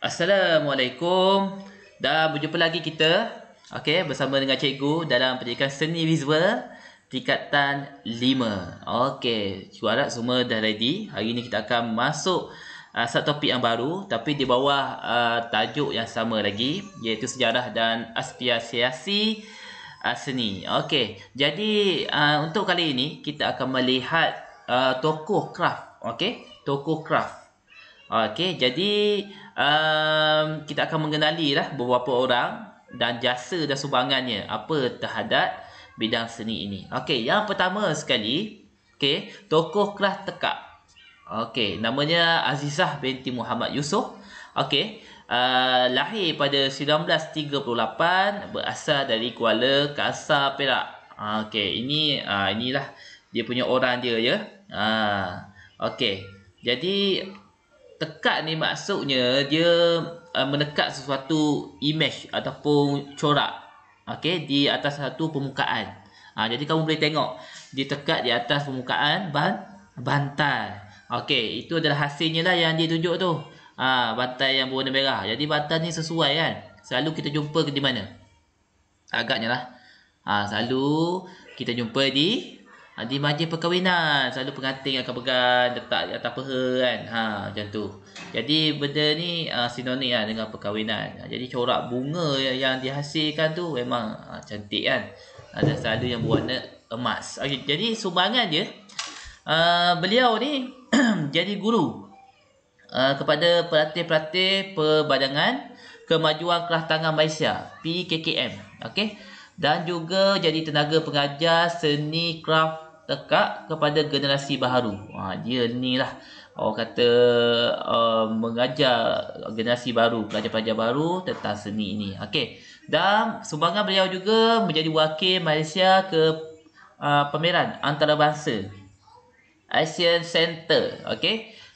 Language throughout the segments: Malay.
Assalamualaikum. Dah berjumpa lagi kita, bersama dengan cikgu dalam pendidikan seni visual tingkatan 5. Cikgu harap semua dah ready. Hari ini kita akan masuk satu topik yang baru tapi di bawah tajuk yang sama lagi, iaitu sejarah dan asosiasi seni. Jadi untuk kali ini kita akan melihat tokoh craft, tokoh craft. Jadi kita akan mengenali lah beberapa orang dan jasa dan sumbangannya apa terhadap bidang seni ini. Yang pertama sekali, tokoh kelas tekak. Namanya Azizah binti Muhammad Yusof. Lahir pada 1938, berasal dari Kuala Kangsar, Perak. Inilah dia punya orang dia ya. Jadi tekak ni maksudnya dia menekat sesuatu image ataupun corak di atas satu permukaan. Jadi kamu boleh tengok dia tekat di atas permukaan bantal. Itu adalah hasilnya lah yang dia tunjuk tu. Bantal yang berwarna merah. Jadi bantal ni sesuai kan. Selalu kita jumpa di mana? Agaknya lah. Selalu kita jumpa di majlis perkahwinan. Selalu pengantin akan pegang letak di atas peha kan. Macam tu. Jadi benda ni sinonim dengan perkahwinan. Jadi corak bunga yang dihasilkan tu memang cantik kan. Dan selalu yang berwarna emas. Jadi sumbangan dia, beliau ni jadi guru kepada pelatih-pelatih Perbadangan Kemajuan Kelas Tangan Malaysia, PKKM. Dan juga jadi tenaga pengajar seni craft tekak kepada generasi baru. Dia ni lah orang kata mengajar generasi baru, pelajar-pelajar baru tentang seni ini. Dan sumbangan beliau juga menjadi wakil Malaysia ke pameran antarabangsa Asian Center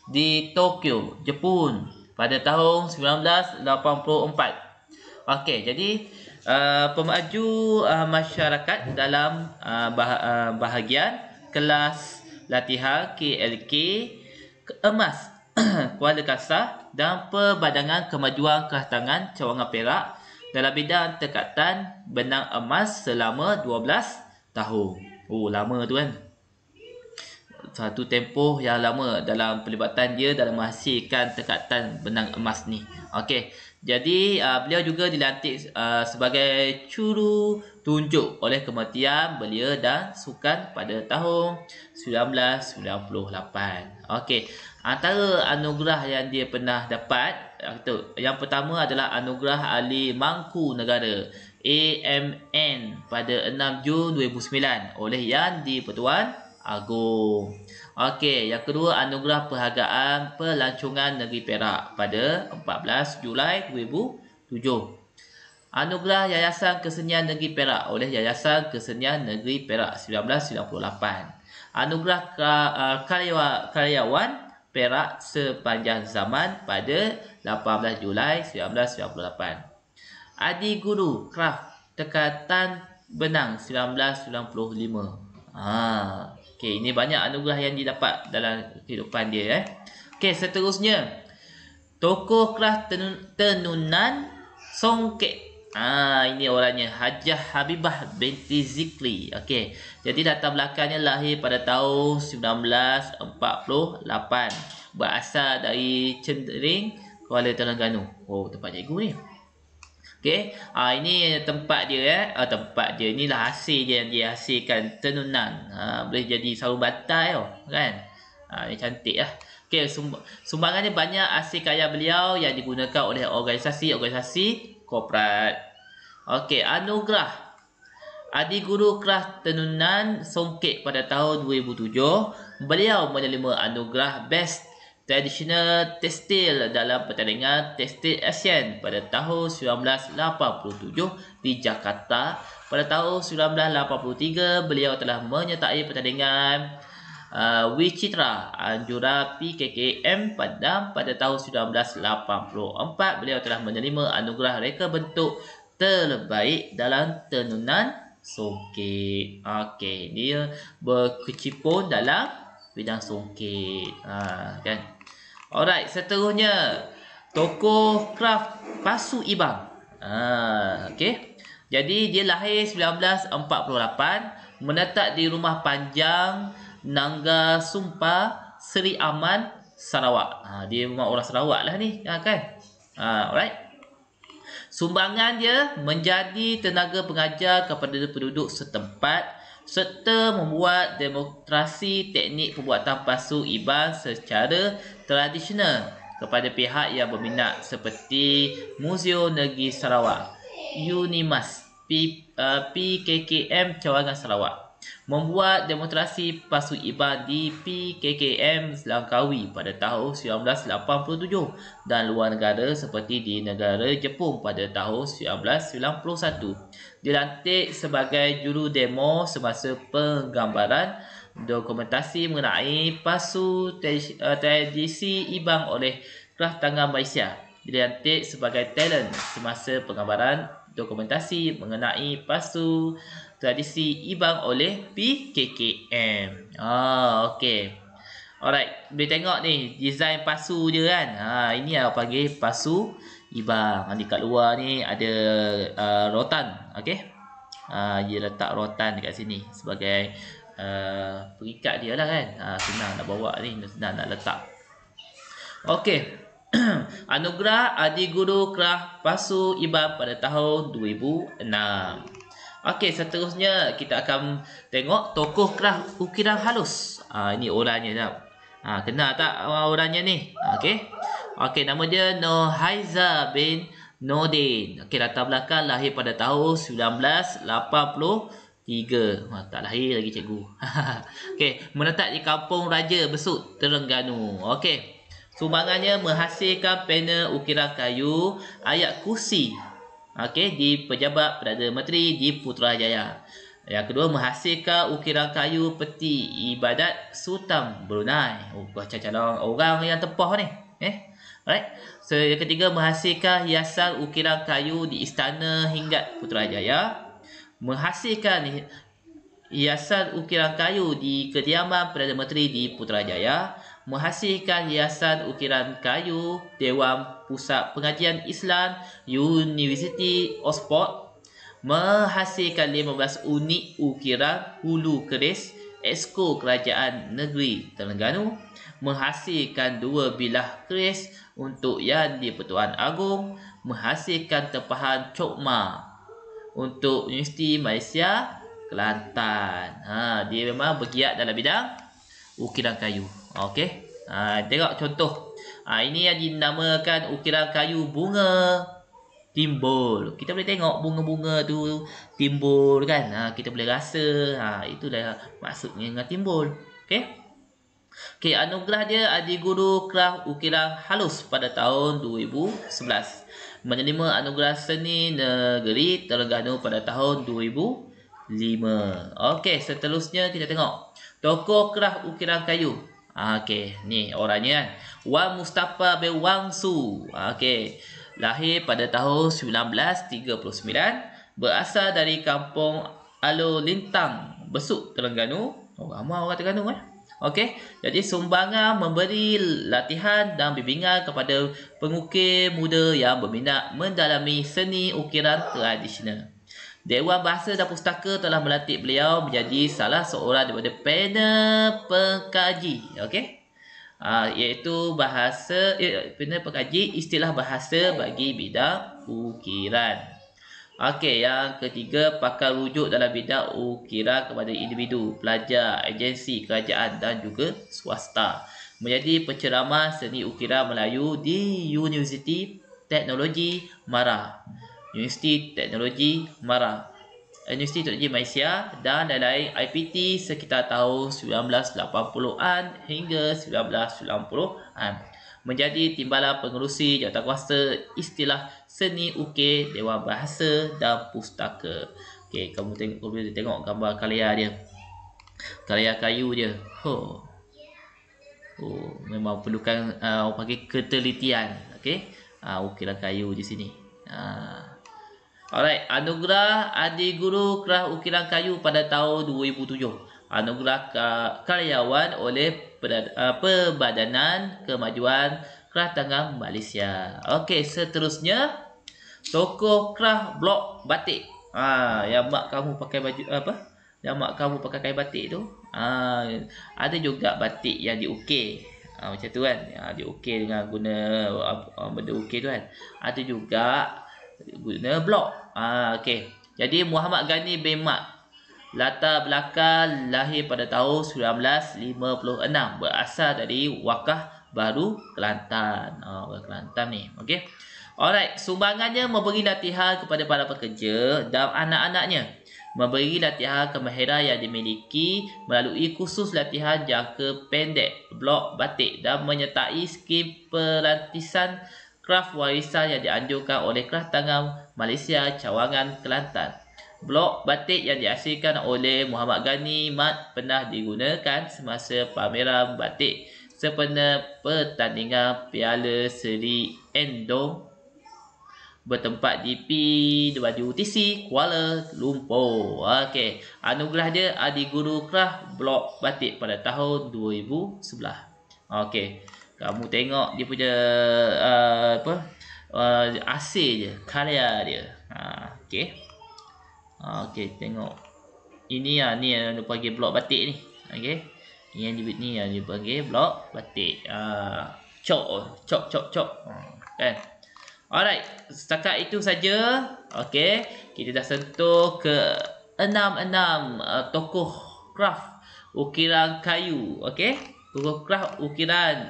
di Tokyo, Jepun pada tahun 1984. Jadi pemaju masyarakat dalam bahagian kelas latihan KLK emas Kuala Kangsar dan Perbadangan Kemajuan Kelas Tangan Cawangan Perak dalam bidang tekatan benang emas selama 12 tahun. Lama tu kan. Satu tempoh yang lama dalam pelibatan dia dalam menghasilkan tekatan benang emas ni. Jadi beliau juga dilantik sebagai juru tunjuk oleh Kementerian Belia dan Sukan pada tahun 1998. Antara anugerah yang dia pernah dapat, yang pertama adalah Anugerah Ahli Mangku Negara AMN pada 6 Jun 2009 oleh Yang di-Pertuan Agong. Yang kedua, Anugerah Perhargaan Pelancongan Negeri Perak pada 14 Julai 2007. Anugerah Yayasan Kesenian Negeri Perak oleh Yayasan Kesenian Negeri Perak 1998. Anugerah Karyawan Perak Sepanjang Zaman pada 18 Julai 1998. Adi Guru Kraft Tekatan Benang 1995. Ini banyak anugerah yang didapat dalam kehidupan dia. Seterusnya, tokoh kelas tenunan Songket. Ini orangnya, Hajah Habibah binti Zikri. Jadi latar belakangnya lahir pada tahun 1948. Berasal dari Cendering, Kuala Terengganu. Tempat cikgu ni. Ini tempat dia. Tempat dia, inilah hasil dia yang dia hasilkan tenunan. Boleh jadi sarung bantal kan. Ini cantik lah. Sumbangannya banyak hasil karya beliau yang digunakan oleh organisasi korporat. Anugerah Adi Guru Kelas Tenunan Songket pada tahun 2007. Beliau menerima anugerah Best Traditional Tekstil dalam pertandingan Tekstil Asian pada tahun 1987 di Jakarta. Pada tahun 1983, beliau telah menyertai pertandingan Wicitra Anjura PKKM pada tahun 1984. Beliau telah menerima anugerah reka bentuk terbaik dalam tenunan songket. Dia berkecimpung dalam bidang songket. Alright, seterusnya tokoh kraft Pasu Ibang. Okey. Jadi dia lahir 1948, menetap di Rumah Panjang Nangga Sumpah, Seri Aman, Sarawak. Dia memang orang Sarawak lah ni, kan? Alright. Sumbangan dia menjadi tenaga pengajar kepada penduduk setempat serta membuat demonstrasi teknik pembuatan pasu ibang secara tradisional kepada pihak yang berminat seperti Muzeum Negeri Sarawak, Unimas, PKKM Cawangan Sarawak. Membuat demonstrasi pasu ibang di PKKM Langkawi pada tahun 1987 dan luar negara seperti di negara Jepun pada tahun 1991. Dilantik sebagai juru demo semasa penggambaran dokumentasi mengenai pasu tradisi ibang oleh Kraft Tangan Malaysia. Dilantik sebagai talent semasa penggambaran dokumentasi mengenai pasu tradisi ibang oleh PKKM. Okey. Alright, boleh tengok ni design pasu dia kan. Ini yang panggil pasu ibang. Ni kat luar ni ada rotan, okey. Dia letak rotan dekat sini sebagai pengikat dia lah kan. Senang nak bawa ni, senang nak letak. Okey. Anugerah Adi Guru Kraft Pasu Ibang pada tahun 2006. Okey, seterusnya kita akan tengok tokoh kraft ukiran halus. Ini orangnya tak? Kenal tak orangnya ni? Okey, nama dia Nohaiza bin Nordin. Okey, latar belakang lahir pada tahun 1983. Tak lahir lagi cikgu. Okey, menetap di Kampung Raja Besut, Terengganu. Okey. Sumbangannya menghasilkan panel ukiran kayu ayat kursi. Di Pejabat Perdana Menteri di Putrajaya. Yang kedua, menghasilkan ukiran kayu peti ibadat Sultan Brunei. Calon orang yang tempah ni. Alright. So, yang ketiga, menghasilkan hiasan ukiran kayu di Istana Hinggat Putrajaya. Menghasilkan hiasan ukiran kayu di Kediaman Perdana Menteri di Putrajaya. Menghasilkan hiasan ukiran kayu Dewan Pusat Pengajian Islam University Oxford. Menghasilkan 15 unit ukiran hulu keris Exco Kerajaan Negeri Terengganu. Menghasilkan 2 bilah keris untuk Yang di-Pertuan Agong. Menghasilkan tempahan cokma untuk Universiti Malaysia Kelantan. Dia memang bergiat dalam bidang ukiran kayu. Okey. Tengok contoh. Ini yang dinamakan ukiran kayu bunga timbul. Kita boleh tengok bunga-bunga tu timbul kan. Kita boleh rasa. Itulah maksudnya dengan timbul. Okey. Okey, anugerah dia Adi Guru Kraft Ukiran Halus pada tahun 2011. Menerima anugerah Seni Negeri Terengganu pada tahun 2005. Okey, seterusnya kita tengok tokoh kraft ukiran kayu. Okey, ni orangnya kan. Wan Mustafa bin Wang Su. Okey, lahir pada tahun 1939, berasal dari kampung Alo Lintang, Besut, Terengganu. Ramai orang Terengganu kan. Okey, jadi sumbangan memberi latihan dan bimbingan kepada pengukir muda yang berminat mendalami seni ukiran tradisional. Dewan Bahasa dan Pustaka telah melantik beliau menjadi salah seorang daripada panel pengkaji, iaitu panel pengkaji istilah bahasa bagi bidang ukiran. Yang ketiga, pakar rujuk dalam bidang ukiran kepada individu, pelajar, agensi kerajaan dan juga swasta. Menjadi penceramah seni ukiran Melayu di Universiti Teknologi Mara, Universiti Teknologi Malaysia dan lain-lain IPT sekitar tahun 1980-an hingga 1990-an. Menjadi timbalan pengerusi jawatankuasa istilah seni ukir Dewan Bahasa dan Pustaka. Okey, kamu boleh tengok gambar karya dia. Karya kayu dia. Memang perlukan orang panggil ketelitian. Ukiran kayu di sini. Alright, anugerah Adi Guru Kraft Ukiran Kayu pada tahun 2007. Anugerah karyawan oleh Perbadanan Kemajuan Kerah tangan Malaysia. Okey, seterusnya tokoh kerah blok batik. Yang mak kamu pakai baju apa? Yang mak kamu pakai kain batik tu. Ada juga batik yang diukir. Macam tu kan. Diukir dengan guna benda ukir tu kan. Ada juga guna blok. Okey. Jadi Muhammad Ghani bin Mat, latar belakang lahir pada tahun 1956, berasal dari Wakah Baru, Kelantan. Kelantan ni. Okey. Alright, sumbangannya memberi latihan kepada para pekerja dan anak-anaknya. Memberi latihan kemahiran yang dimiliki melalui kursus latihan jangka pendek blok batik dan menyertai skim perantisan kraf warisan yang dianjurkan oleh Kerah Tangan Malaysia Cawangan Kelantan. Blok batik yang dihasilkan oleh Muhammad Ghani Mat pernah digunakan semasa pameran batik sempena pertandingan Piala Seri Endong bertempat di PWTC Kuala Lumpur. Okey, anugerah dia Adi Guru Kerah Blok Batik pada tahun 2011. Okey, kamu tengok dia punya hasil je, karya dia. Okey. Okey, tengok. Ini ni yang dia panggil blok batik ni. Okey. Ni yang dia panggil blok batik. Cok. Kan? Alright, setakat itu saja. Okey, kita dah sentuh ke 6 tokoh kraf ukiran kayu. Okey, tokoh kraf ukiran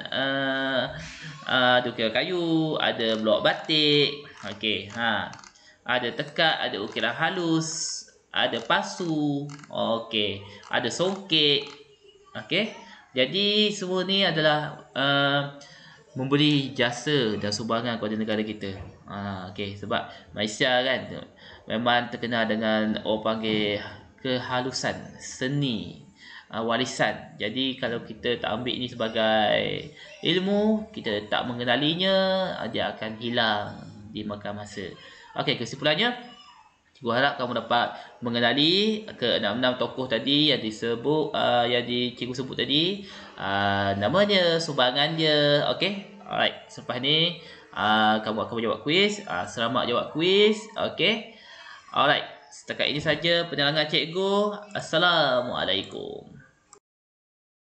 ukiran kayu, ada blok batik. Okey, ada tekak, ada ukiran halus, ada pasu. Okey, ada songket. Okey, jadi semua ni adalah memberi jasa dan sumbangan kepada negara kita. Okey, sebab Malaysia kan memang terkenal dengan orang panggil kehalusan seni warisan. Jadi kalau kita tak ambil ni sebagai ilmu, kita tak mengenalinya, dia akan hilang dimakan masa. Okey, kesimpulannya, cikgu harap kamu dapat mengenali ke 6 tokoh tadi yang disebut yang cikgu sebut tadi, namanya, sumbangan dia. Okey. Alright, selepas ni kamu akan menjawab kuis. Selamat jawab kuis. Okey. Alright, setakat ini saja penerangan cikgu. Assalamualaikum.